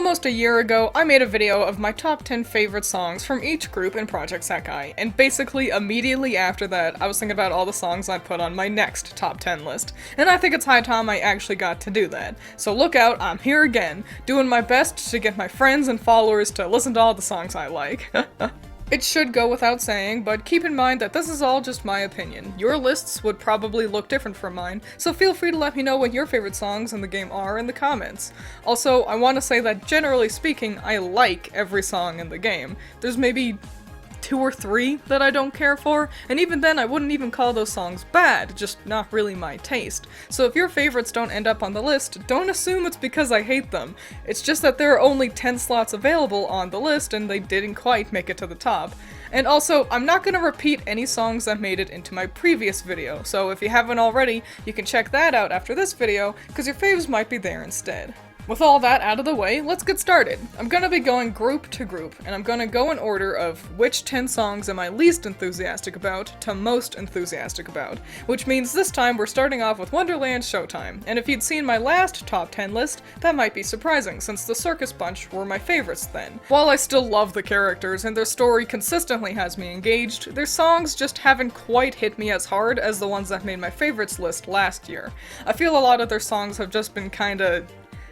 Almost a year ago, I made a video of my top 10 favorite songs from each group in Project Sekai, and basically immediately after that, I was thinking about all the songs I'd put on my next top 10 list, and I think it's high time I actually got to do that. So look out, I'm here again, doing my best to get my friends and followers to listen to all the songs I like. It should go without saying, but keep in mind that this is all just my opinion. Your lists would probably look different from mine, so feel free to let me know what your favorite songs in the game are in the comments. Also, I want to say that generally speaking, I like every song in the game. There's maybe 2 or 3 that I don't care for, and even then I wouldn't even call those songs bad, just not really my taste. So if your favorites don't end up on the list, don't assume it's because I hate them. It's just that there are only 10 slots available on the list and they didn't quite make it to the top. And also, I'm not gonna repeat any songs that made it into my previous video, so if you haven't already, you can check that out after this video, because your faves might be there instead. With all that out of the way, let's get started. I'm gonna be going group to group, and I'm gonna go in order of which 10 songs am I least enthusiastic about to most enthusiastic about, which means this time we're starting off with Wonderland Showtime, and if you'd seen my last top 10 list, that might be surprising since the Circus Bunch were my favorites then. While I still love the characters and their story consistently has me engaged, their songs just haven't quite hit me as hard as the ones that made my favorites list last year. I feel a lot of their songs have just been kinda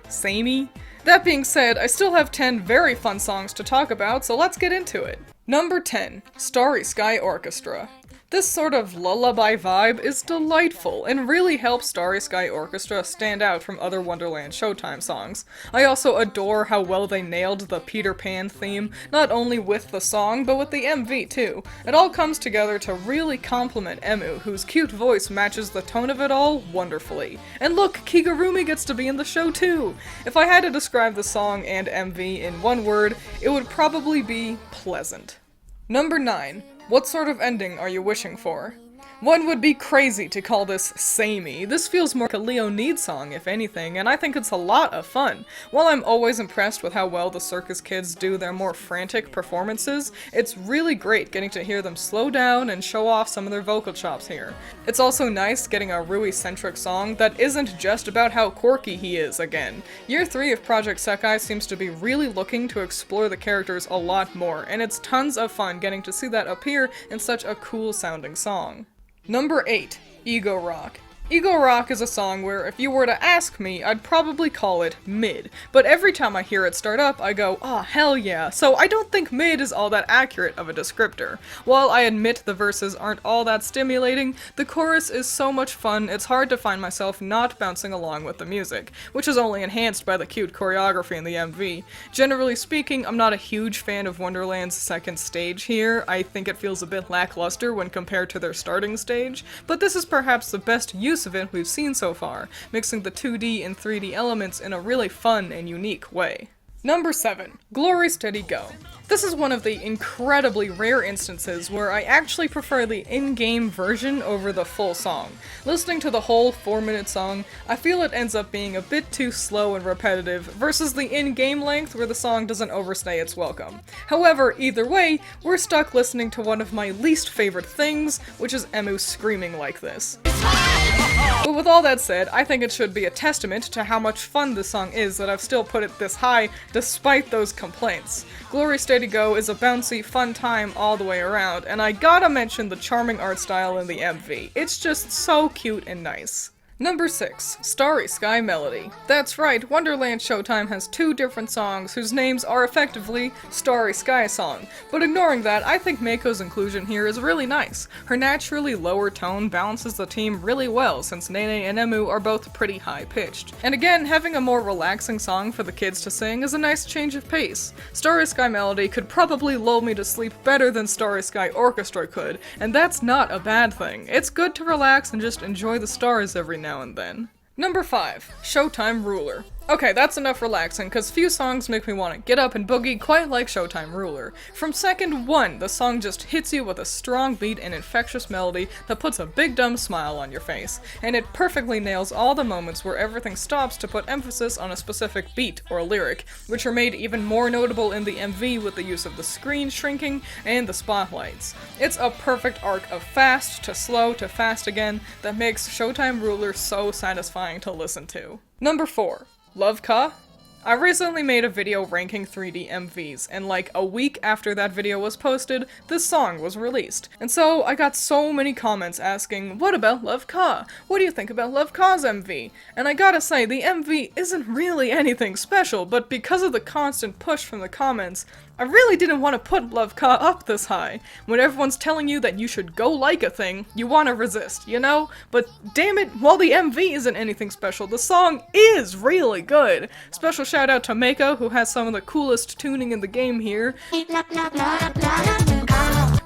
samey. That being said, I still have 10 very fun songs to talk about, so let's get into it. Number 10, Starry Sky Orchestra. This sort of lullaby vibe is delightful and really helps Starry Sky Orchestra stand out from other Wonderland Showtime songs. I also adore how well they nailed the Peter Pan theme, not only with the song, but with the MV too. It all comes together to really compliment Emu, whose cute voice matches the tone of it all wonderfully. And look, Kigurumi gets to be in the show too! If I had to describe the song and MV in one word, it would probably be pleasant. Number 9. What sort of ending are you wishing for? One would be crazy to call this samey. This feels more like a Leonid song, if anything, and I think it's a lot of fun. While I'm always impressed with how well the circus kids do their more frantic performances, it's really great getting to hear them slow down and show off some of their vocal chops here. It's also nice getting a Rui-centric song that isn't just about how quirky he is again. Year 3 of Project Sekai seems to be really looking to explore the characters a lot more, and it's tons of fun getting to see that appear in such a cool sounding song. Number 8, Ego Rock. Ego Rock is a song where if you were to ask me, I'd probably call it mid, but every time I hear it start up, I go, "Aw, hell yeah," so I don't think mid is all that accurate of a descriptor. While I admit the verses aren't all that stimulating, the chorus is so much fun it's hard to find myself not bouncing along with the music, which is only enhanced by the cute choreography in the MV. Generally speaking, I'm not a huge fan of Wonderland's second stage here. I think it feels a bit lackluster when compared to their starting stage, but this is perhaps the best use of it we've seen so far, mixing the 2D and 3D elements in a really fun and unique way. Number 7, Glory Steady Go. This is one of the incredibly rare instances where I actually prefer the in-game version over the full song. Listening to the whole 4-minute song, I feel it ends up being a bit too slow and repetitive versus the in-game length where the song doesn't overstay its welcome. However, either way, we're stuck listening to one of my least favorite things, which is Emu screaming like this. But with all that said, I think it should be a testament to how much fun this song is that I've still put it this high despite those complaints. Glory Steady Go is a bouncy, fun time all the way around, and I gotta mention the charming art style in the MV. It's just so cute and nice. Number 6, Starry Sky Melody. That's right, Wonderland Showtime has 2 different songs whose names are effectively Starry Sky Song, but ignoring that, I think Meiko's inclusion here is really nice. Her naturally lower tone balances the team really well since Nene and Emu are both pretty high-pitched. And again, having a more relaxing song for the kids to sing is a nice change of pace. Starry Sky Melody could probably lull me to sleep better than Starry Sky Orchestra could, and that's not a bad thing. It's good to relax and just enjoy the stars every now and then. Number 5, Showtime Ruler. Okay, that's enough relaxing, cause few songs make me want to get up and boogie quite like Showtime Ruler. From second 1, the song just hits you with a strong beat and infectious melody that puts a big dumb smile on your face, and it perfectly nails all the moments where everything stops to put emphasis on a specific beat or lyric, which are made even more notable in the MV with the use of the screen shrinking and the spotlights. It's a perfect arc of fast to slow to fast again that makes Showtime Ruler so satisfying to listen to. Number 4. Love Ka? I recently made a video ranking 3D MVs, and like a week after that video was posted, this song was released. And so I got so many comments asking, what about Love Ka? What do you think about Love Ka's MV? And I gotta say, the MV isn't really anything special, but because of the constant push from the comments, I really didn't want to put Love Ka up this high. When everyone's telling you that you should go like a thing, you want to resist, you know? But damn it, while the MV isn't anything special, the song is really good. Special shout out to Mako, who has some of the coolest tuning in the game here.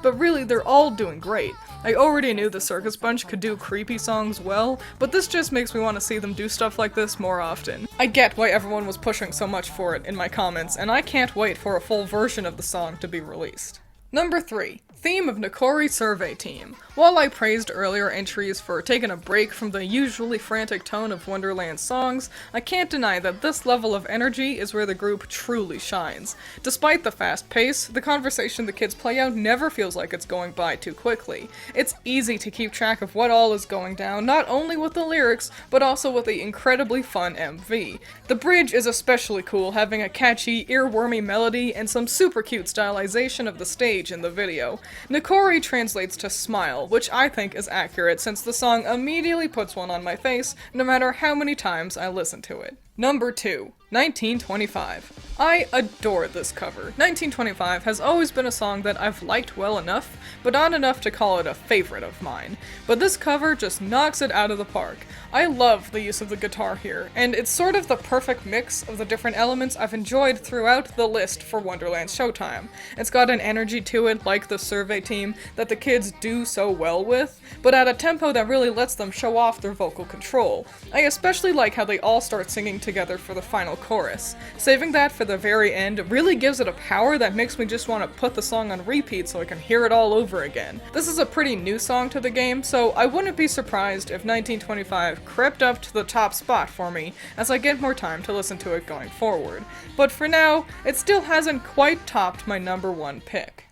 But really, they're all doing great. I already knew the Circus Bunch could do creepy songs well, but this just makes me want to see them do stuff like this more often. I get why everyone was pushing so much for it in my comments, and I can't wait for a full version of the song to be released. Number 3. Theme of Niccori Survey Team. While I praised earlier entries for taking a break from the usually frantic tone of Wonderland's songs, I can't deny that this level of energy is where the group truly shines. Despite the fast pace, the conversation the kids play out never feels like it's going by too quickly. It's easy to keep track of what all is going down, not only with the lyrics, but also with the incredibly fun MV. The bridge is especially cool, having a catchy, earwormy melody and some super cute stylization of the stage in the video. Niccori translates to smile, which I think is accurate since the song immediately puts one on my face, no matter how many times I listen to it. Number 2. 1925. I adore this cover. 1925 has always been a song that I've liked well enough, but not enough to call it a favorite of mine. But this cover just knocks it out of the park. I love the use of the guitar here, and it's sort of the perfect mix of the different elements I've enjoyed throughout the list for Wonderland Showtime. It's got an energy to it, like the survey team, that the kids do so well with, but at a tempo that really lets them show off their vocal control. I especially like how they all start singing together for the final chorus. Saving that for the very end really gives it a power that makes me just want to put the song on repeat so I can hear it all over again. This is a pretty new song to the game, so I wouldn't be surprised if 1925 crept up to the top spot for me as I get more time to listen to it going forward. But for now, it still hasn't quite topped my number 1 pick.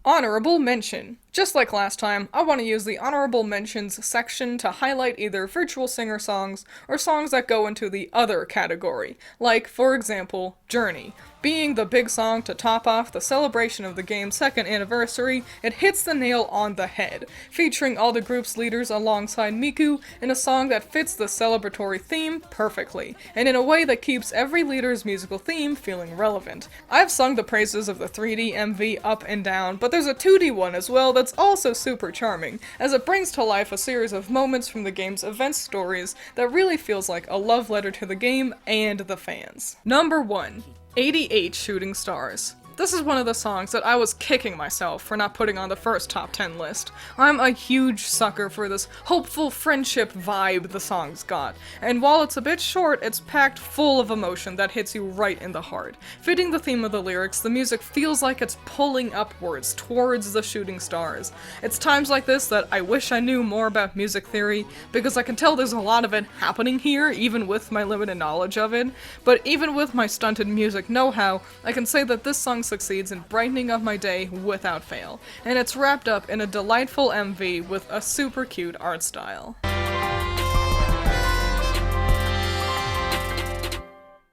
Honorable mention. Just like last time, I want to use the honorable mentions section to highlight either virtual singer songs or songs that go into the other category, like, for example, Journey. Being the big song to top off the celebration of the game's 2nd anniversary, it hits the nail on the head, featuring all the group's leaders alongside Miku in a song that fits the celebratory theme perfectly, and in a way that keeps every leader's musical theme feeling relevant. I've sung the praises of the 3D MV up and down, but there's a 2D one as well that's also super charming, as it brings to life a series of moments from the game's event stories that really feels like a love letter to the game and the fans. Number 1. 88 Shooting Stars. This is one of the songs that I was kicking myself for not putting on the first top 10 list. I'm a huge sucker for this hopeful friendship vibe the song's got, and while it's a bit short, it's packed full of emotion that hits you right in the heart. Fitting the theme of the lyrics, the music feels like it's pulling upwards towards the shooting stars. It's times like this that I wish I knew more about music theory, because I can tell there's a lot of it happening here, even with my limited knowledge of it, but even with my stunted music know-how, I can say that this song succeeds in brightening up my day without fail, and it's wrapped up in a delightful MV with a super cute art style.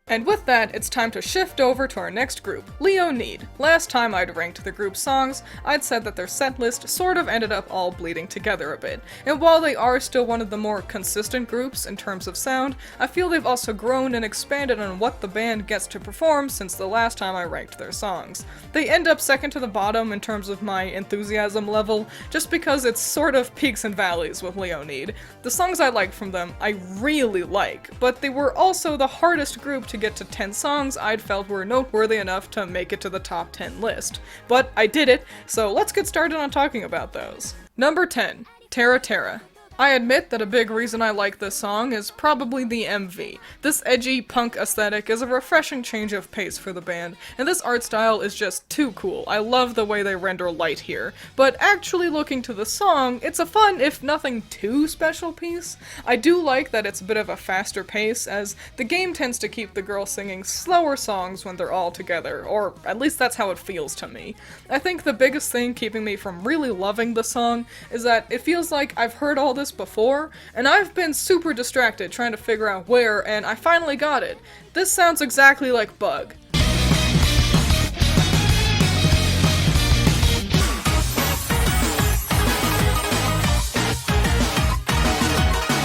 And with that, it's time to shift over to our next group, Leonid. Last time I'd ranked the group's songs, I'd said that their set list sort of ended up all bleeding together a bit, and while they are still one of the more consistent groups in terms of sound, I feel they've also grown and expanded on what the band gets to perform since the last time I ranked their songs. They end up second to the bottom in terms of my enthusiasm level, just because it's sort of peaks and valleys with Leonid. The songs I like from them, I really like, but they were also the hardest group to get to 10 songs I'd felt were noteworthy enough to make it to the top 10 list. But I did it, so let's get started on talking about those. Number 10. Terra Terra. I admit that a big reason I like this song is probably the MV. This edgy punk aesthetic is a refreshing change of pace for the band, and this art style is just too cool. I love the way they render light here. But actually looking to the song, it's a fun, if nothing too special piece. I do like that it's a bit of a faster pace, as the game tends to keep the girls singing slower songs when they're all together, or at least that's how it feels to me. I think the biggest thing keeping me from really loving the song is that it feels like I've heard all this list before, and I've been super distracted trying to figure out where, and I finally got it. This sounds exactly like Bug.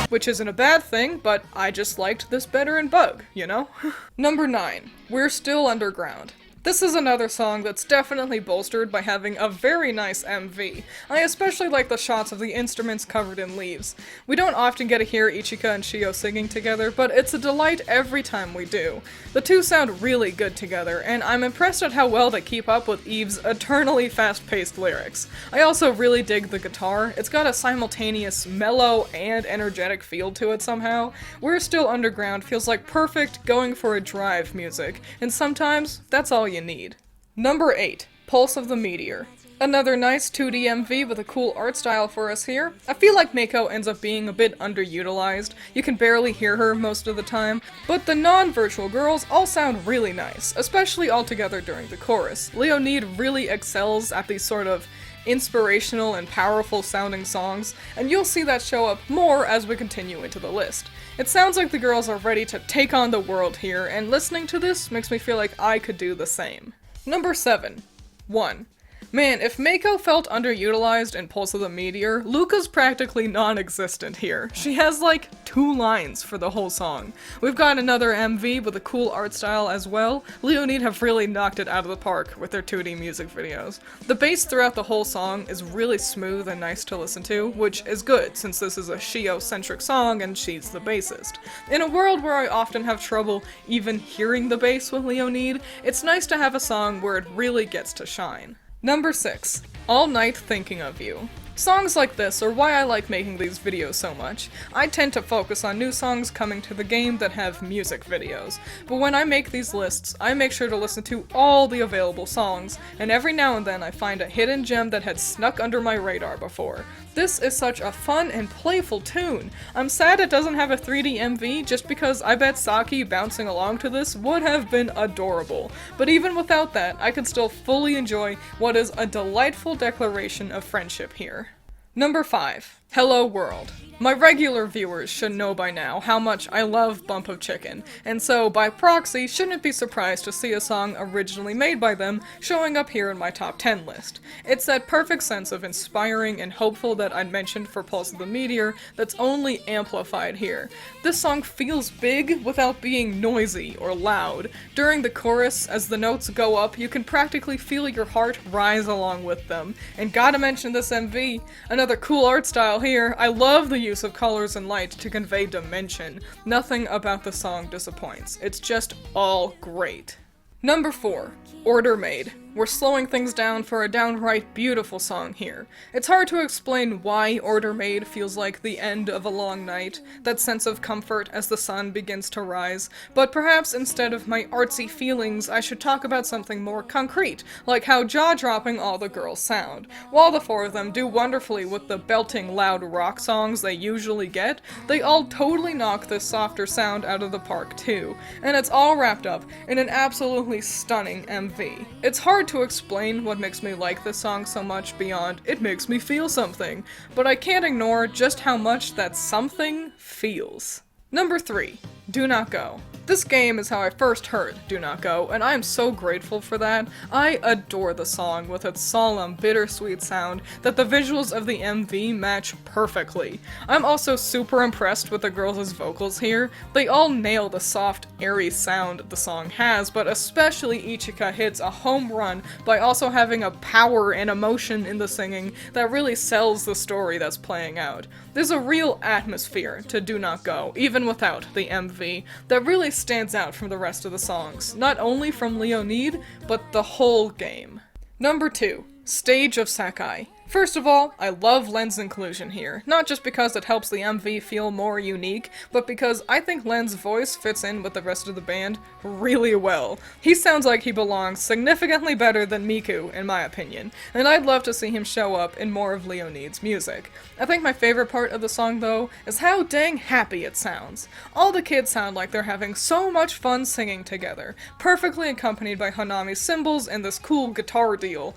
Which isn't a bad thing, but I just liked this better in Bug, you know? Number 9. We're Still Underground. This is another song that's definitely bolstered by having a very nice MV. I especially like the shots of the instruments covered in leaves. We don't often get to hear Ichika and Shio singing together, but it's a delight every time we do. The two sound really good together, and I'm impressed at how well they keep up with Eve's eternally fast-paced lyrics. I also really dig the guitar. It's got a simultaneous mellow and energetic feel to it somehow. We're Still Underground feels like perfect going for a drive music, and sometimes that's all you need. Number 8. Pulse of the Meteor. Another nice 2D MV with a cool art style for us here. I feel like Mako ends up being a bit underutilized. You can barely hear her most of the time, but the non-virtual girls all sound really nice, especially all together during the chorus. Leonid really excels at these sort of inspirational and powerful sounding songs, and you'll see that show up more as we continue into the list. It sounds like the girls are ready to take on the world here, and listening to this makes me feel like I could do the same. Number 7. 1. Man, if Mako felt underutilized in Pulse of the Meteor, Luca's practically non-existent here. She has like 2 lines for the whole song. We've got another MV with a cool art style as well. Leonid have really knocked it out of the park with their 2D music videos. The bass throughout the whole song is really smooth and nice to listen to, which is good since this is a Shio-centric song and she's the bassist. In a world where I often have trouble even hearing the bass with Leonid, it's nice to have a song where it really gets to shine. Number 6. All Night Thinking of You. Songs like this are why I like making these videos so much. I tend to focus on new songs coming to the game that have music videos, but when I make these lists, I make sure to listen to all the available songs, and every now and then I find a hidden gem that had snuck under my radar before. This is such a fun and playful tune. I'm sad it doesn't have a 3D MV just because I bet Saki bouncing along to this would have been adorable. But even without that, I can still fully enjoy what is a delightful declaration of friendship here. Number 5. Hello World. My regular viewers should know by now how much I love Bump of Chicken, and so by proxy shouldn't be surprised to see a song originally made by them showing up here in my top 10 list. It's that perfect sense of inspiring and hopeful that I'd mentioned for Pulse of the Meteor that's only amplified here. This song feels big without being noisy or loud. During the chorus, as the notes go up, you can practically feel your heart rise along with them. And gotta mention this MV, another cool art style here. I love the use of colors and light to convey dimension. Nothing about the song disappoints. It's just all great. Number 4. Order Made. We're slowing things down for a downright beautiful song here. It's hard to explain why Order Made feels like the end of a long night, that sense of comfort as the sun begins to rise, but perhaps instead of my artsy feelings, I should talk about something more concrete, like how jaw-dropping all the girls sound. While the 4 of them do wonderfully with the belting loud rock songs they usually get, they all totally knock this softer sound out of the park too, and it's all wrapped up in an absolutely stunning MV. It's hard to explain what makes me like this song so much beyond it makes me feel something, but I can't ignore just how much that something feels. Number 3. Do Not Go. This game is how I first heard Do Not Go, and I am so grateful for that. I adore the song with its solemn, bittersweet sound that the visuals of the MV match perfectly. I'm also super impressed with the girls' vocals here. They all nail the soft, airy sound the song has, but especially Ichika hits a home run by also having a power and emotion in the singing that really sells the story that's playing out. There's a real atmosphere to Do Not Go, even without the MV, that really stands out from the rest of the songs, not only from Leonid, but the whole game. Number 2. Stage of Sekai. First of all, I love lens inclusion here, not just because it helps the MV feel more unique, but because I think Len's voice fits in with the rest of the band really well. He sounds like he belongs significantly better than Miku, in my opinion, and I'd love to see him show up in more of Leonid's music. I think my favorite part of the song, though, is how dang happy it sounds. All the kids sound like they're having so much fun singing together, perfectly accompanied by Hanami's cymbals and this cool guitar deal.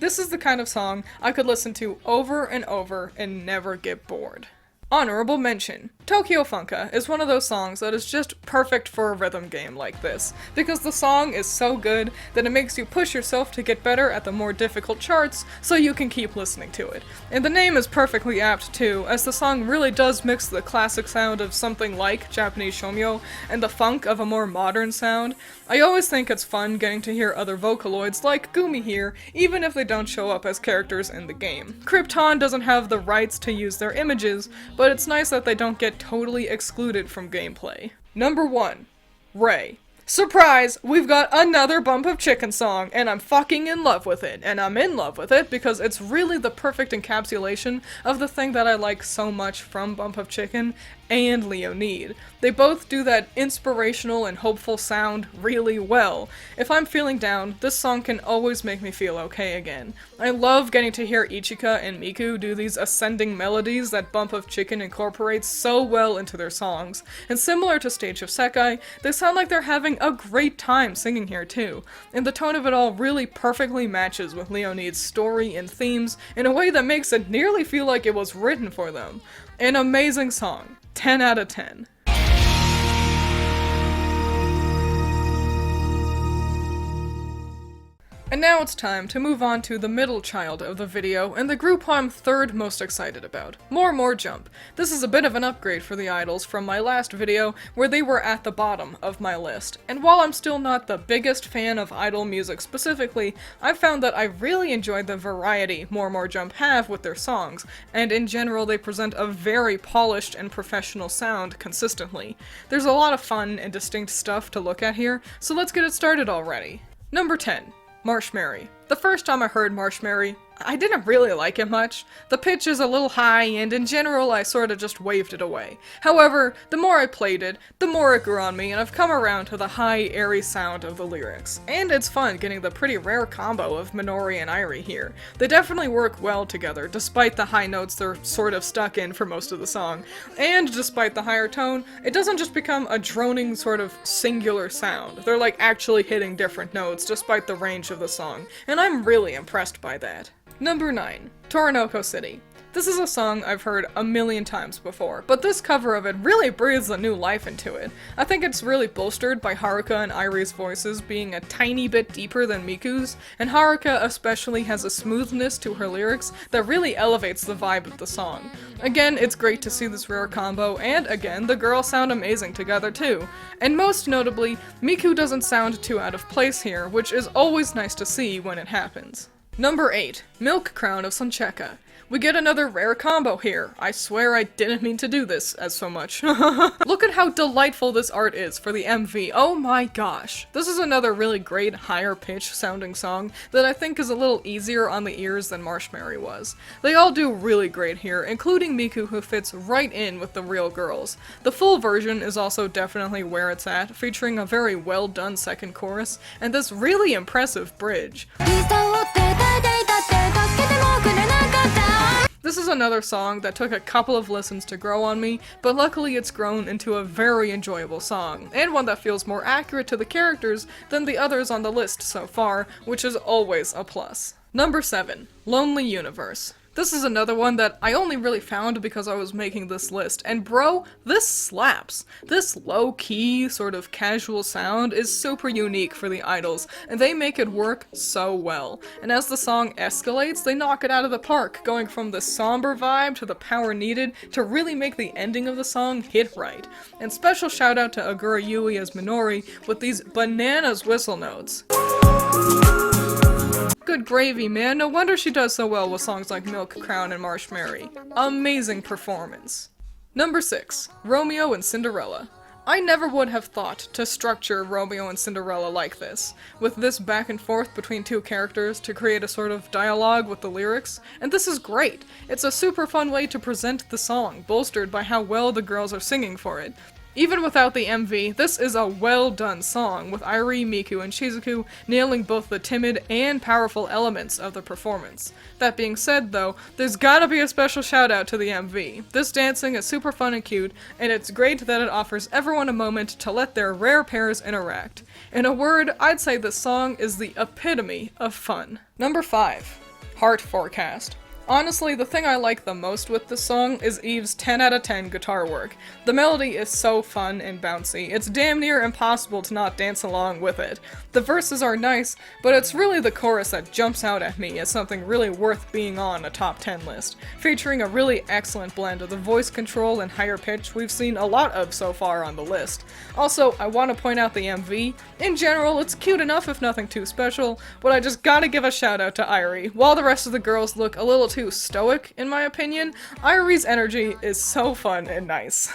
This is the kind of song I could listen to over and over and never get bored. Honorable mention. Tokyo Funka is one of those songs that is just perfect for a rhythm game like this, because the song is so good that it makes you push yourself to get better at the more difficult charts so you can keep listening to it. And the name is perfectly apt too, as the song really does mix the classic sound of something like Japanese shomyo and the funk of a more modern sound. I always think it's fun getting to hear other Vocaloids like Gumi here, even if they don't show up as characters in the game. Krypton doesn't have the rights to use their images, but it's nice that they don't get totally excluded from gameplay. Number 1. Ray. Surprise! We've got another Bump of Chicken song, and I'm fucking in love with it. And I'm in love with it because it's really the perfect encapsulation of the thing that I like so much from Bump of Chicken and Leonid. They both do that inspirational and hopeful sound really well. If I'm feeling down, this song can always make me feel okay again. I love getting to hear Ichika and Miku do these ascending melodies that Bump of Chicken incorporates so well into their songs. And similar to Stage of Sekai, they sound like they're having a great time singing here too. And the tone of it all really perfectly matches with Leonid's story and themes in a way that makes it nearly feel like it was written for them. An amazing song. 10 out of 10. And now it's time to move on to the middle child of the video, and the group I'm third most excited about, More Jump. This is a bit of an upgrade for the idols from my last video, where they were at the bottom of my list. And while I'm still not the biggest fan of idol music specifically, I found that I really enjoyed the variety More Jump have with their songs, and in general they present a very polished and professional sound consistently. There's a lot of fun and distinct stuff to look at here, so let's get it started already. Number 10. Marshmary. The first time I heard Marshmary, I didn't really like it much. The pitch is a little high, and in general I sorta just waved it away. However, the more I played it, the more it grew on me, and I've come around to the high, airy sound of the lyrics. And it's fun getting the pretty rare combo of Minori and Irie here. They definitely work well together, despite the high notes they're sort of stuck in for most of the song. And despite the higher tone, it doesn't just become a droning sort of singular sound. They're like actually hitting different notes despite the range of the song, and I'm really impressed by that. Number 9. Toronoko City. This is a song I've heard a million times before, but this cover of it really breathes a new life into it. I think it's really bolstered by Haruka and Irie's voices being a tiny bit deeper than Miku's, and Haruka especially has a smoothness to her lyrics that really elevates the vibe of the song. Again, it's great to see this rare combo, and again, the girls sound amazing together too. And most notably, Miku doesn't sound too out of place here, which is always nice to see when it happens. Number 8. Milk Crown of Sonechka. We get another rare combo here. I swear I didn't mean to do this as so much. Look at how delightful this art is for the MV. Oh my gosh. This is another really great higher pitch sounding song that I think is a little easier on the ears than Marshmary was. They all do really great here, including Miku, who fits right in with the real girls. The full version is also definitely where it's at, featuring a very well done second chorus and this really impressive bridge. This is another song that took a couple of listens to grow on me, but luckily it's grown into a very enjoyable song, and one that feels more accurate to the characters than the others on the list so far, which is always a plus. Number 7. Lonely Universe. This is another one that I only really found because I was making this list, and bro, this slaps! This low-key, sort of casual sound is super unique for the idols, and they make it work so well. And as the song escalates, they knock it out of the park, going from the somber vibe to the power needed to really make the ending of the song hit right. And special shout out to Agura Yui as Minori with these bananas whistle notes. Good gravy, man. No wonder she does so well with songs like Milk Crown and Marshmary. Amazing performance. Number 6. Romeo and Cinderella. I never would have thought to structure Romeo and Cinderella like this, with this back and forth between two characters to create a sort of dialogue with the lyrics, and this is great. It's a super fun way to present the song, bolstered by how well the girls are singing for it. Even without the MV, this is a well-done song, with Irie, Miku, and Shizuku nailing both the timid and powerful elements of the performance. That being said, though, there's gotta be a special shout-out to the MV. This dancing is super fun and cute, and it's great that it offers everyone a moment to let their rare pairs interact. In a word, I'd say this song is the epitome of fun. Number 5. Heart Forecast. Honestly, the thing I like the most with this song is Eve's 10 out of 10 guitar work. The melody is so fun and bouncy, it's damn near impossible to not dance along with it. The verses are nice, but it's really the chorus that jumps out at me as something really worth being on a top 10 list, featuring a really excellent blend of the voice control and higher pitch we've seen a lot of so far on the list. Also, I want to point out the MV. In general, it's cute enough if nothing too special, but I just gotta give a shout out to Irie. While the rest of the girls look a little too stoic, in my opinion, Irie's energy is so fun and nice.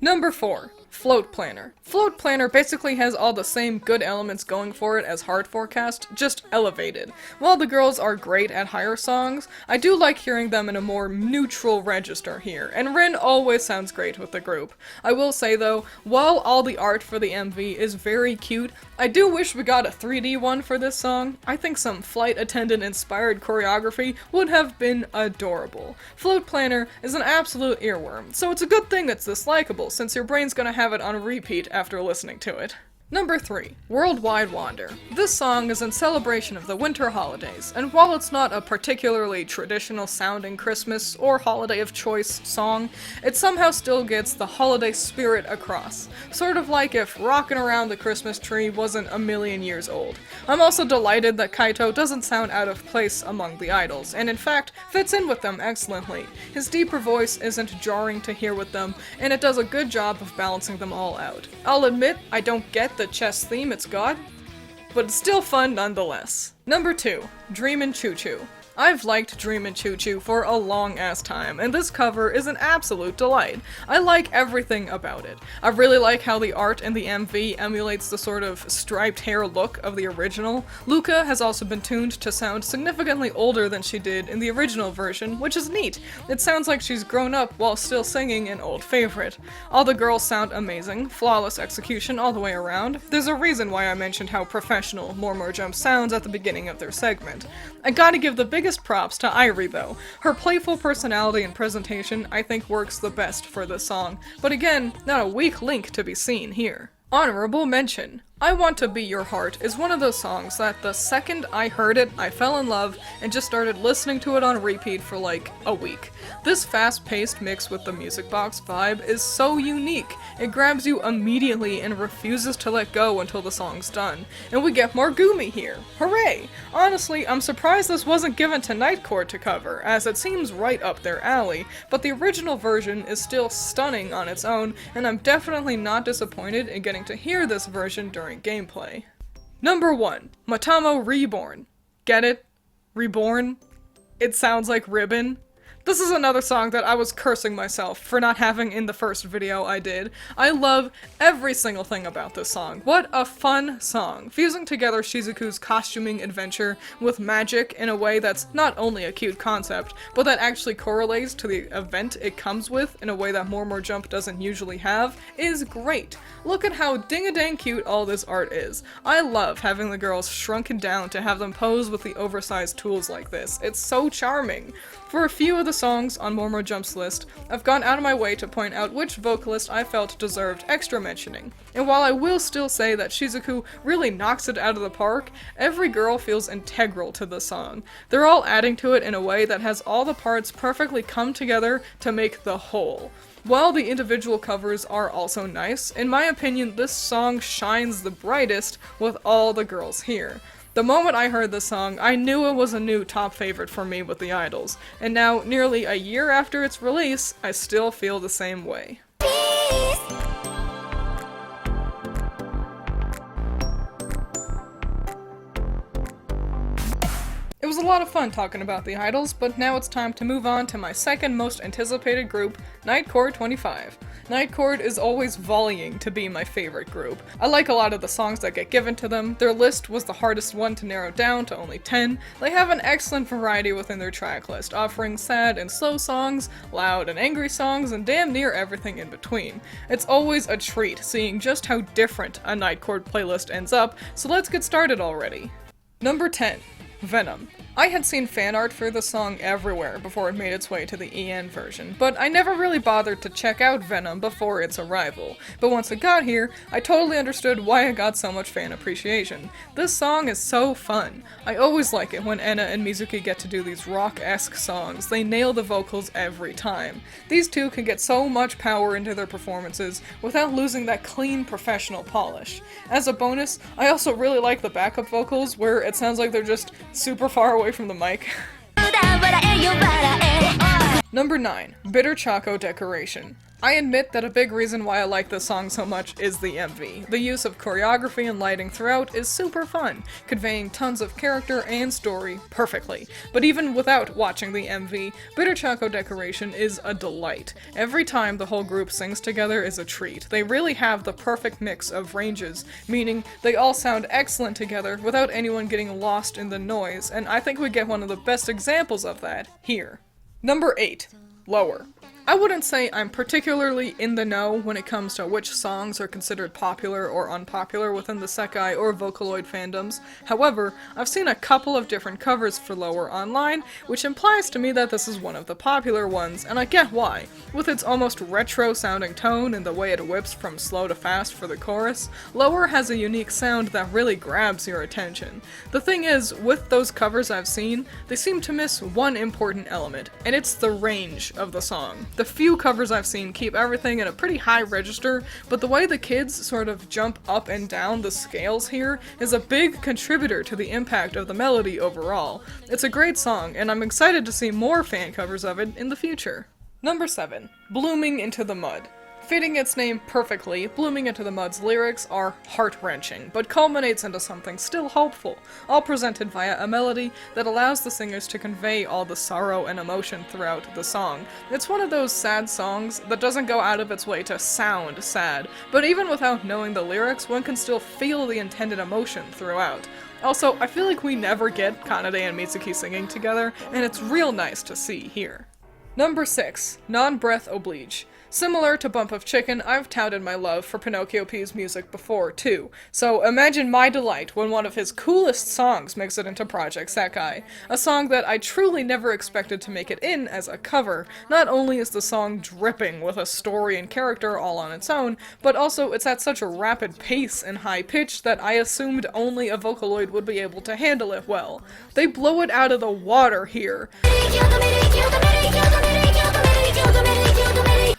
Number 4. Float Planner. Float Planner basically has all the same good elements going for it as Heart Forecast, just elevated. While the girls are great at higher songs, I do like hearing them in a more neutral register here, and Rin always sounds great with the group. I will say though, while all the art for the MV is very cute, I do wish we got a 3D one for this song. I think some flight attendant inspired choreography would have been adorable. Float Planner is an absolute earworm, so it's a good thing it's this likable, since your brain's gonna have it on repeat after listening to it. Number 3. Worldwide Wander. This song is in celebration of the winter holidays, and while it's not a particularly traditional sounding Christmas or holiday of choice song, it somehow still gets the holiday spirit across, sort of like if Rockin' Around the Christmas Tree wasn't a million years old. I'm also delighted that Kaito doesn't sound out of place among the idols, and in fact, fits in with them excellently. His deeper voice isn't jarring to hear with them, and it does a good job of balancing them all out. I'll admit, I don't get the chess theme it's got, but it's still fun nonetheless. Number 2. Dreamin Chuchu. I've liked Dreamin Chuchu for a long ass time, and this cover is an absolute delight. I like everything about it. I really like how the art in the MV emulates the sort of striped hair look of the original. Luca has also been tuned to sound significantly older than she did in the original version, which is neat. It sounds like she's grown up while still singing an old favorite. All the girls sound amazing, flawless execution all the way around. There's a reason why I mentioned how professional More Jump sounds at the beginning of their segment. I gotta give the biggest props to Irie though. Her playful personality and presentation I think works the best for this song, but again, not a weak link to be seen here. Honorable mention. I Want to Be Your Heart is one of those songs that the second I heard it, I fell in love and just started listening to it on repeat for like a week. This fast-paced mix with the music box vibe is so unique. It grabs you immediately and refuses to let go until the song's done. And we get more Gumi here. Hooray! Honestly, I'm surprised this wasn't given to Niccori to cover, as it seems right up their alley, but the original version is still stunning on its own, and I'm definitely not disappointed in getting to hear this version during gameplay. Number 1. Metamo Reborn. Get it? Reborn? It sounds like ribbon. This is another song that I was cursing myself for not having in the first video I did. I love every single thing about this song. What a fun song. Fusing together Shizuku's costuming adventure with magic in a way that's not only a cute concept, but that actually correlates to the event it comes with in a way that More Jump doesn't usually have, is great. Look at how ding-a-dang cute all this art is. I love having the girls shrunken down to have them pose with the oversized tools like this. It's so charming. For a few of the songs on More Jump's list, I've gone out of my way to point out which vocalist I felt deserved extra mentioning. And while I will still say that Shizuku really knocks it out of the park, every girl feels integral to the song. They're all adding to it in a way that has all the parts perfectly come together to make the whole. While the individual covers are also nice, in my opinion this song shines the brightest with all the girls here. The moment I heard this song, I knew it was a new top favorite for me with the idols, and now, nearly a year after its release, I still feel the same way. It was a lot of fun talking about the idols, but now it's time to move on to my second most anticipated group, Niccori 25. Niccori is always volleying to be my favorite group. I like a lot of the songs that get given to them. Their list was the hardest one to narrow down to only 10. They have an excellent variety within their track list, offering sad and slow songs, loud and angry songs, and damn near everything in between. It's always a treat seeing just how different a Niccori playlist ends up, so let's get started already. Number 10. Venom. I had seen fan art for the song everywhere before it made its way to the EN version, but I never really bothered to check out Venom before its arrival. But once it got here, I totally understood why it got so much fan appreciation. This song is so fun. I always like it when Enna and Mizuki get to do these rock-esque songs. They nail the vocals every time. These two can get so much power into their performances without losing that clean professional polish. As a bonus, I also really like the backup vocals where it sounds like they're just super far away from the mic. Number 9. Bitter Choco Decoration. I admit that a big reason why I like this song so much is the MV. The use of choreography and lighting throughout is super fun, conveying tons of character and story perfectly. But even without watching the MV, Bitter Choco Decoration is a delight. Every time the whole group sings together is a treat. They really have the perfect mix of ranges, meaning they all sound excellent together without anyone getting lost in the noise, and I think we get one of the best examples of that here. Number 8. Lower. I wouldn't say I'm particularly in the know when it comes to which songs are considered popular or unpopular within the Sekai or Vocaloid fandoms. However, I've seen a couple of different covers for Lower online, which implies to me that this is one of the popular ones, and I get why. With its almost retro-sounding tone and the way it whips from slow to fast for the chorus, Lower has a unique sound that really grabs your attention. The thing is, with those covers I've seen, they seem to miss one important element, and it's the range of the song. The few covers I've seen keep everything in a pretty high register, but the way the kids sort of jump up and down the scales here is a big contributor to the impact of the melody overall. It's a great song, and I'm excited to see more fan covers of it in the future. Number 7. Blooming into the Mud. Fitting its name perfectly, Blooming Into the Mud's lyrics are heart-wrenching, but culminates into something still hopeful, all presented via a melody that allows the singers to convey all the sorrow and emotion throughout the song. It's one of those sad songs that doesn't go out of its way to sound sad, but even without knowing the lyrics, one can still feel the intended emotion throughout. Also, I feel like we never get Kanade and Mitsuki singing together, and it's real nice to see here. Number 6. Non-Breath Oblige. Similar to Bump of Chicken, I've touted my love for Pinocchio P's music before, too, so imagine my delight when one of his coolest songs makes it into Project Sekai, a song that I truly never expected to make it in as a cover. Not only is the song dripping with a story and character all on its own, but also it's at such a rapid pace and high pitch that I assumed only a Vocaloid would be able to handle it well. They blow it out of the water here.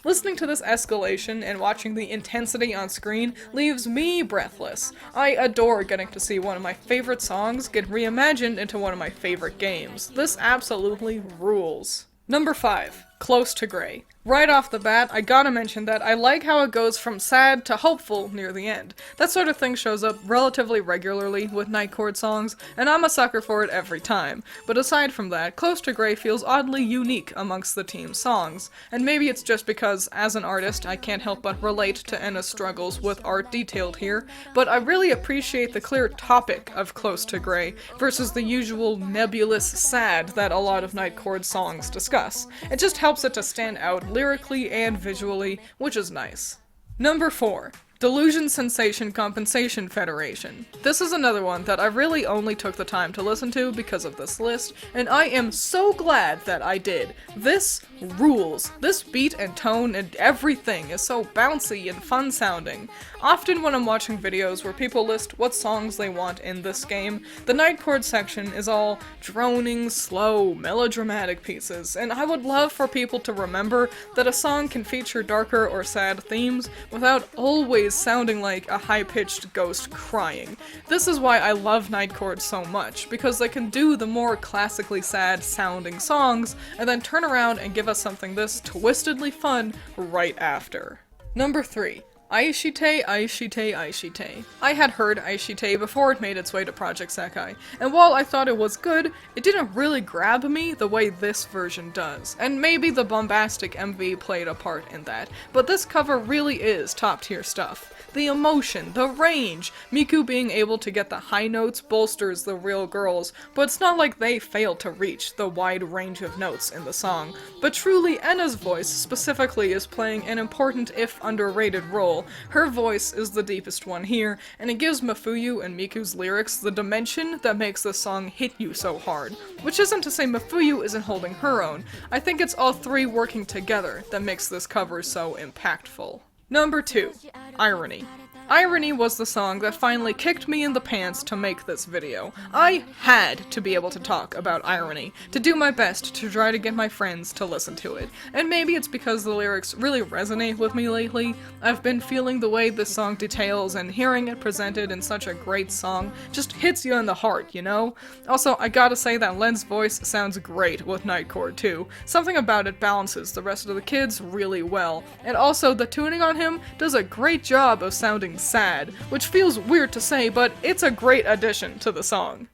Listening to this escalation and watching the intensity on screen leaves me breathless. I adore getting to see one of my favorite songs get reimagined into one of my favorite games. This absolutely rules. Number 5. Close to Grey. Right off the bat, I gotta mention that I like how it goes from sad to hopeful near the end. That sort of thing shows up relatively regularly with Night Chord songs, and I'm a sucker for it every time. But aside from that, Close to Grey feels oddly unique amongst the team's songs. And maybe it's just because, as an artist, I can't help but relate to Enna's struggles with art detailed here, but I really appreciate the clear topic of Close to Grey versus the usual nebulous sad that a lot of Night Chord songs discuss. It just helps it to stand out lyrically and visually, which is nice. Number 4. Delusion Sensation Compensation Federation. This is another one that I really only took the time to listen to because of this list, and I am so glad that I did. This rules. This beat and tone and everything is so bouncy and fun sounding. Often when I'm watching videos where people list what songs they want in this game, the Night Chord section is all droning, slow, melodramatic pieces, and I would love for people to remember that a song can feature darker or sad themes without always sounding like a high-pitched ghost crying. This is why I love Night Chord so much, because they can do the more classically sad sounding songs and then turn around and give us something this twistedly fun right after. Number 3. Aishite, Aishite, Aishite. I had heard Aishite before it made its way to Project Sekai, and while I thought it was good, it didn't really grab me the way this version does, and maybe the bombastic MV played a part in that, but this cover really is top-tier stuff. The emotion, the range, Miku being able to get the high notes bolsters the real girls, but it's not like they fail to reach the wide range of notes in the song, but truly Enna's voice specifically is playing an important if underrated role incredible. Her voice is the deepest one here, and it gives Mafuyu and Miku's lyrics the dimension that makes the song hit you so hard. Which isn't to say Mafuyu isn't holding her own. I think it's all three working together that makes this cover so impactful. Number 2. Irony. Irony was the song that finally kicked me in the pants to make this video. I had to be able to talk about Irony, to do my best to try to get my friends to listen to it. And maybe it's because the lyrics really resonate with me lately. I've been feeling the way this song details, and hearing it presented in such a great song just hits you in the heart, you know? Also, I gotta say that Len's voice sounds great with Niccori too. Something about it balances the rest of the kids really well. And also, the tuning on him does a great job of sounding sad, which feels weird to say, but it's a great addition to the song.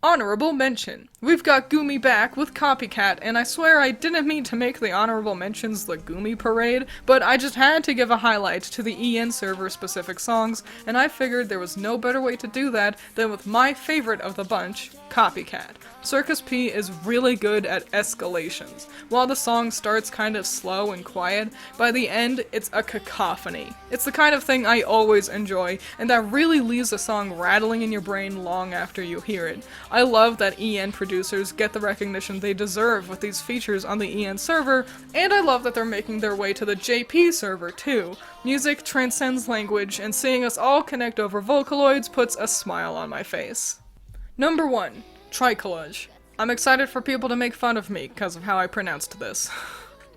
Honorable mention. We've got Gumi back with Copycat, and I swear I didn't mean to make the honorable mentions the Gumi parade, but I just had to give a highlight to the EN server specific songs, and I figured there was no better way to do that than with my favorite of the bunch, Copycat. Circus P is really good at escalations. While the song starts kind of slow and quiet, by the end it's a cacophony. It's the kind of thing I always enjoy, and that really leaves a song rattling in your brain long after you hear it. I love that EN producers get the recognition they deserve with these features on the EN server, and I love that they're making their way to the JP server too. Music transcends language, and seeing us all connect over Vocaloids puts a smile on my face. Number 1. Tricolage. I'm excited for people to make fun of me because of how I pronounced this.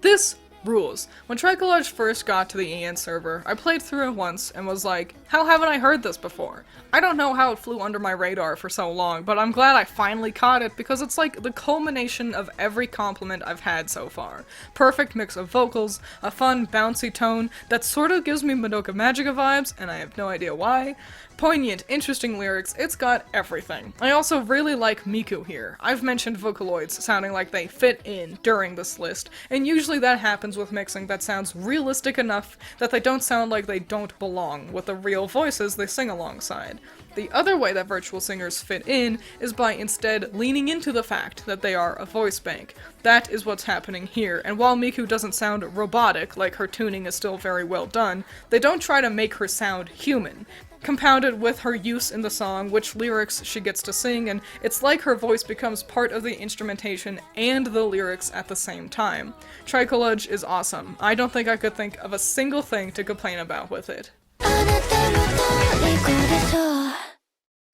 This rules. When Tricolage first got to the EN server, I played through it once and was like, how haven't I heard this before? I don't know how it flew under my radar for so long, but I'm glad I finally caught it because it's like the culmination of every compliment I've had so far. Perfect mix of vocals, a fun, bouncy tone that sort of gives me Madoka Magica vibes, and I have no idea why. Poignant, interesting lyrics, it's got everything. I also really like Miku here. I've mentioned Vocaloids sounding like they fit in during this list, and usually that happens with mixing that sounds realistic enough that they don't sound like they don't belong with the real voices they sing alongside. The other way that virtual singers fit in is by instead leaning into the fact that they are a voice bank. That is what's happening here, and while Miku doesn't sound robotic, like her tuning is still very well done, they don't try to make her sound human. Compounded with her use in the song, which lyrics she gets to sing, and it's like her voice becomes part of the instrumentation and the lyrics at the same time. Tricolage is awesome. I don't think I could think of a single thing to complain about with it.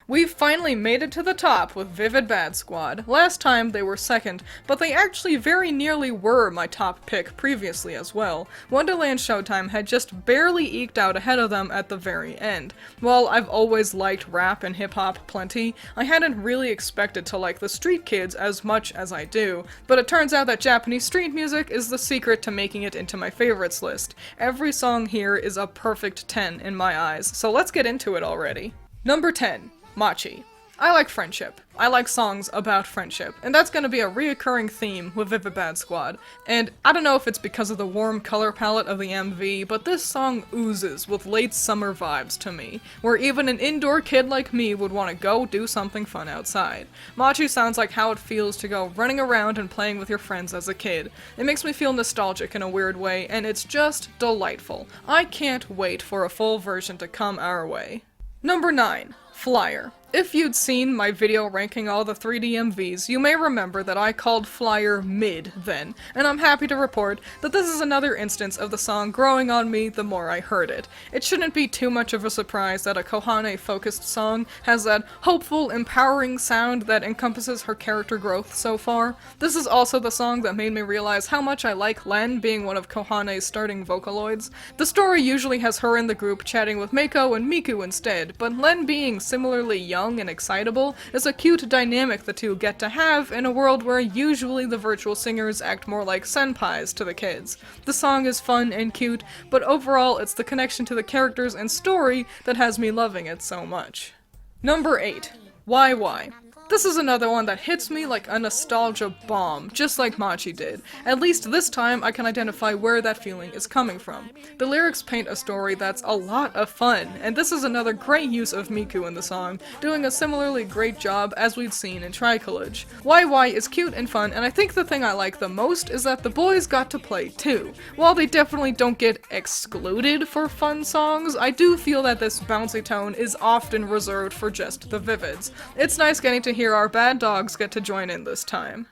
We've finally made it to the top with Vivid Bad Squad. Last time they were second, but they actually very nearly were my top pick previously as well. Wonderland Showtime had just barely eked out ahead of them at the very end. While I've always liked rap and hip-hop plenty, I hadn't really expected to like the Street Kids as much as I do, but it turns out that Japanese street music is the secret to making it into my favorites list. Every song here is a perfect 10 in my eyes, so let's get into it already. Number 10. Machi. I like friendship. I like songs about friendship, and that's gonna be a reoccurring theme with Vivid Bad Squad. And I don't know if it's because of the warm color palette of the MV, but this song oozes with late summer vibes to me, where even an indoor kid like me would want to go do something fun outside. Machi sounds like how it feels to go running around and playing with your friends as a kid. It makes me feel nostalgic in a weird way, and it's just delightful. I can't wait for a full version to come our way. Number 9. Flyer. If you'd seen my video ranking all the 3D MVs, you may remember that I called Flyer mid then, and I'm happy to report that this is another instance of the song growing on me the more I heard it. It shouldn't be too much of a surprise that a Kohane-focused song has that hopeful, empowering sound that encompasses her character growth so far. This is also the song that made me realize how much I like Len being one of Kohane's starting Vocaloids. The story usually has her in the group chatting with Meiko and Miku instead, but Len being similarly young and excitable is a cute dynamic the two get to have in a world where usually the virtual singers act more like senpais to the kids. The song is fun and cute, but overall it's the connection to the characters and story that has me loving it so much. Number 8. YY. This is another one that hits me like a nostalgia bomb, just like Machi did. At least this time I can identify where that feeling is coming from. The lyrics paint a story that's a lot of fun, and this is another great use of Miku in the song, doing a similarly great job as we'd seen in Tricollege. YY is cute and fun, and I think the thing I like the most is that the boys got to play too. While they definitely don't get excluded for fun songs, I do feel that this bouncy tone is often reserved for just the Vivids. It's nice getting to hear our bad dogs get to join in this time.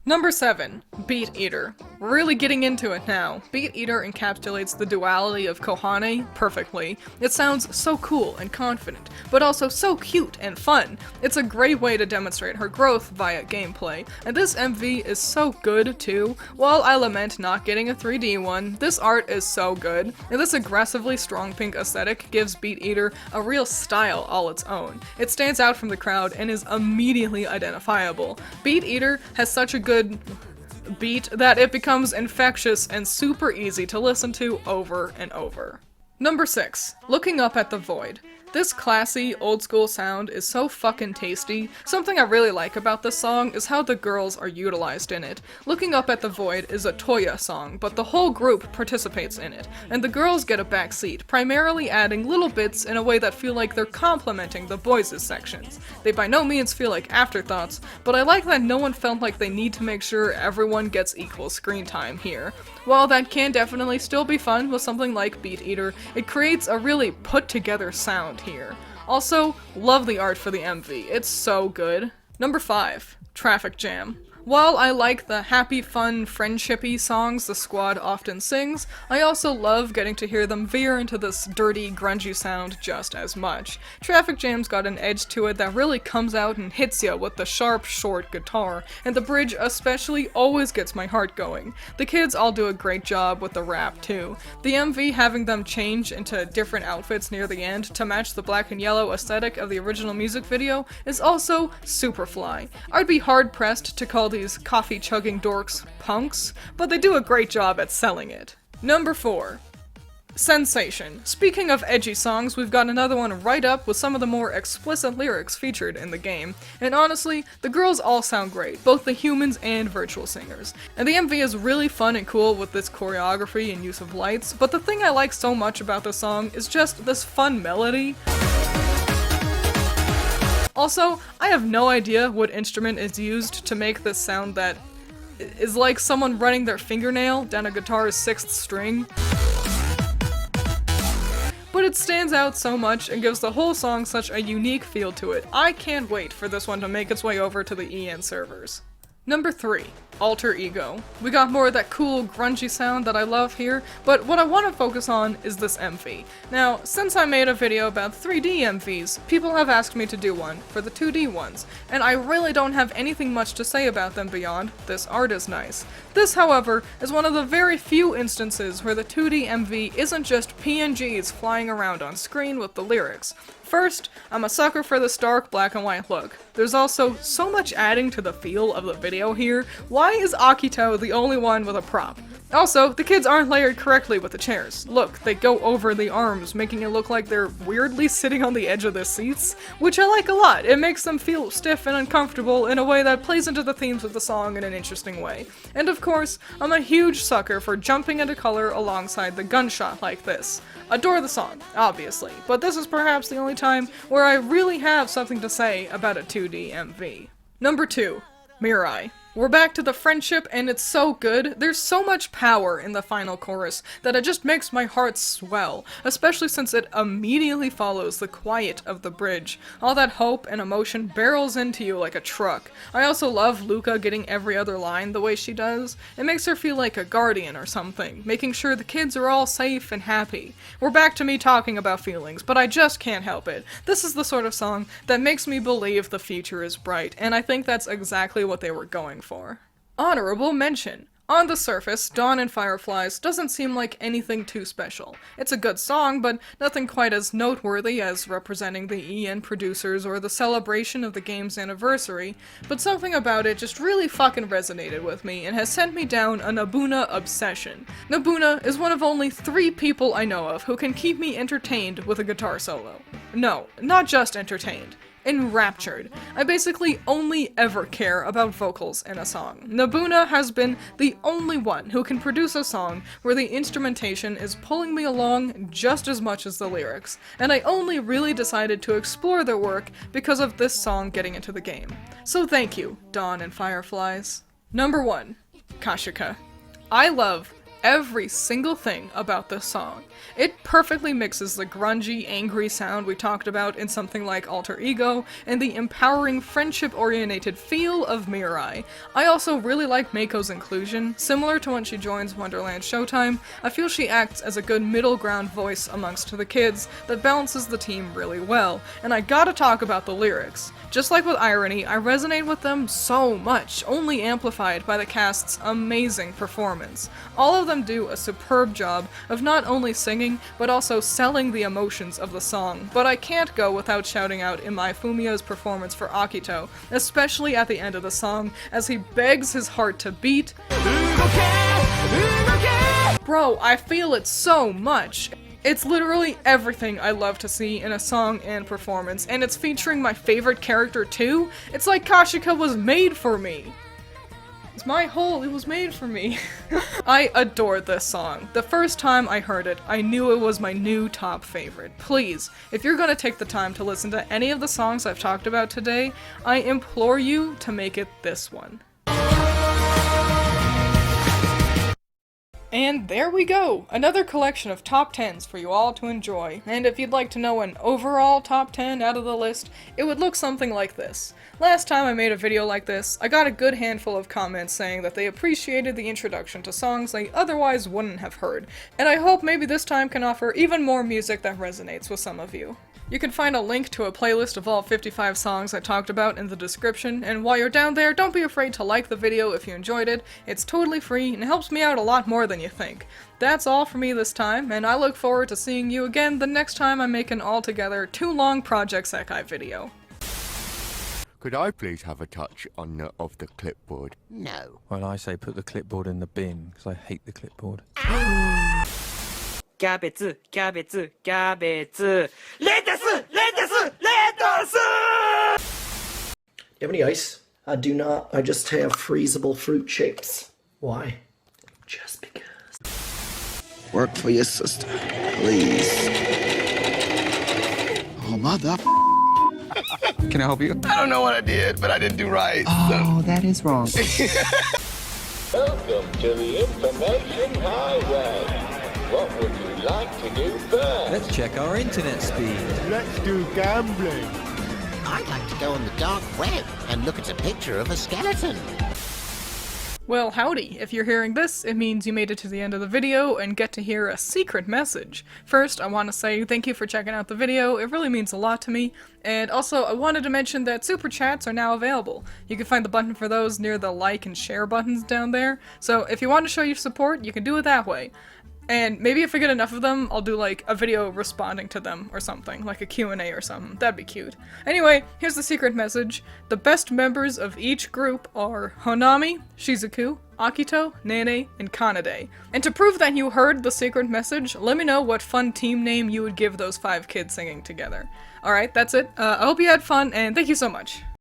Number 7. Beat Eater. We're really getting into it now. Beat Eater encapsulates the duality of Kohane perfectly. It sounds so cool and confident, but also so cute and fun. It's a great way to demonstrate her growth via gameplay, and this MV is so good too. While I lament not getting a 3D one, this art is so good, and this aggressively strong pink aesthetic gives Beat Eater a real style all its own. It stands out from the crowd and is immediately identifiable. Beat Eater has such a good beat that it becomes infectious and super easy to listen to over and over. Number 6. Looking Up at the Void. This classy, old-school sound is so fucking tasty. Something I really like about this song is how the girls are utilized in it. Looking Up at the Void is a Toya song, but the whole group participates in it, and the girls get a backseat, primarily adding little bits in a way that feel like they're complementing the boys' sections. They by no means feel like afterthoughts, but I like that no one felt like they need to make sure everyone gets equal screen time here. While that can definitely still be fun with something like Beat Eater, it creates a really put-together sound here. Also, love the art for the MV, it's so good. Number 5. Traffic Jam. While I like the happy, fun, friendshipy songs the squad often sings, I also love getting to hear them veer into this dirty, grungy sound just as much. Traffic Jam's got an edge to it that really comes out and hits ya with the sharp, short guitar, and the bridge especially always gets my heart going. The kids all do a great job with the rap too. The MV having them change into different outfits near the end to match the black and yellow aesthetic of the original music video is also super fly. I'd be hard-pressed to call these coffee-chugging dorks punks, but they do a great job at selling it. Number 4. Sensation. Speaking of edgy songs, we've got another one right up with some of the more explicit lyrics featured in the game, and honestly, the girls all sound great, both the humans and virtual singers. And the MV is really fun and cool with this choreography and use of lights, but the thing I like so much about the song is just this fun melody. Also, I have no idea what instrument is used to make this sound that is like someone running their fingernail down a guitar's 6th string. But it stands out so much and gives the whole song such a unique feel to it. I can't wait for this one to make its way over to the EN servers. Number 3. Alter Ego. We got more of that cool, grungy sound that I love here, but what I want to focus on is this MV. Now, since I made a video about 3D MVs, people have asked me to do one for the 2D ones, and I really don't have anything much to say about them beyond this art is nice. This, however, is one of the very few instances where the 2D MV isn't just PNGs flying around on screen with the lyrics. First, I'm a sucker for this dark black and white look. There's also so much adding to the feel of the video here. Why is Akito the only one with a prop? Also, the kids aren't layered correctly with the chairs. Look, they go over the arms, making it look like they're weirdly sitting on the edge of the seats, which I like a lot. It makes them feel stiff and uncomfortable in a way that plays into the themes of the song in an interesting way. And of course, I'm a huge sucker for jumping into color alongside the gunshot like this. Adore the song, obviously, but this is perhaps the only time where I really have something to say about a 2D MV. Number 2. Mirai. We're back to the friendship, and it's so good. There's so much power in the final chorus that it just makes my heart swell, especially since it immediately follows the quiet of the bridge. All that hope and emotion barrels into you like a truck. I also love Luca getting every other line the way she does. It makes her feel like a guardian or something, making sure the kids are all safe and happy. We're back to me talking about feelings, but I just can't help it. This is the sort of song that makes me believe the future is bright, and I think that's exactly what they were going for. Honorable mention. On the surface, Dawn and Fireflies doesn't seem like anything too special. It's a good song, but nothing quite as noteworthy as representing the EN producers or the celebration of the game's anniversary, but something about it just really fucking resonated with me and has sent me down a Nobuna obsession. Nobuna is one of only 3 people I know of who can keep me entertained with a guitar solo. No, not just entertained. enraptured. I basically only ever care about vocals in a song. Nobuna has been the only one who can produce a song where the instrumentation is pulling me along just as much as the lyrics, and I only really decided to explore their work because of this song getting into the game. So thank you, Dawn and Fireflies. Number 1. Kashika. I love every single thing about this song. It perfectly mixes the grungy, angry sound we talked about in something like Alter Ego, and the empowering, friendship-oriented feel of Mirai. I also really like Meiko's inclusion. Similar to when she joins Wonderland Showtime, I feel she acts as a good middle ground voice amongst the kids that balances the team really well, and I gotta talk about the lyrics. Just like with Irony, I resonate with them so much, only amplified by the cast's amazing performance. All of them do a superb job of not only singing, but also selling the emotions of the song. But I can't go without shouting out Imai Fumio's performance for Akito, especially at the end of the song, as he begs his heart to beat. Bro, I feel it so much. It's literally everything I love to see in a song and performance, and it's featuring my favorite character too. It's like Kashika was made for me. It's my whole, it was made for me. I adore this song. The first time I heard it, I knew it was my new top favorite. Please, if you're gonna take the time to listen to any of the songs I've talked about today, I implore you to make it this one. And there we go! Another collection of top 10s for you all to enjoy, and if you'd like to know an overall top 10 out of the list, it would look something like this. Last time I made a video like this, I got a good handful of comments saying that they appreciated the introduction to songs they otherwise wouldn't have heard, and I hope maybe this time can offer even more music that resonates with some of you. You can find a link to a playlist of all 55 songs I talked about in the description, and while you're down there, don't be afraid to like the video if you enjoyed it. It's totally free and helps me out a lot more than you think. That's all for me this time, and I look forward to seeing you again the next time I make an altogether too long Project Sekai video. Could I please have a touch of the clipboard? No. Well, I say put the clipboard in the bin, because I hate the clipboard. キャベツ、キャベツ、キャベツ。レタス、レタス、レタス Do you have any ice? I do not. I just have freezable fruit shapes. Why? Just because. Work for your sister, please. Oh, mother. Can I help you? I don't know what I did, but I didn't do right. Oh, that is wrong. Welcome to the Information Highway. What would you like to do first? Let's check our internet speed. Let's do gambling. I'd like to go on the dark web and look at a picture of a skeleton. Well, howdy. If you're hearing this, it means you made it to the end of the video and get to hear a secret message. First, I want to say thank you for checking out the video, it really means a lot to me. And also, I wanted to mention that Super Chats are now available. You can find the button for those near the like and share buttons down there. So if you want to show your support, you can do it that way. And maybe if I get enough of them, I'll do like a video responding to them or something, like a Q&A or something. That'd be cute. Anyway, here's the secret message. The best members of each group are Honami, Shizuku, Akito, Nene, and Kanade. And to prove that you heard the secret message, let me know what fun team name you would give those 5 kids singing together. Alright, that's it. I hope you had fun, and thank you so much.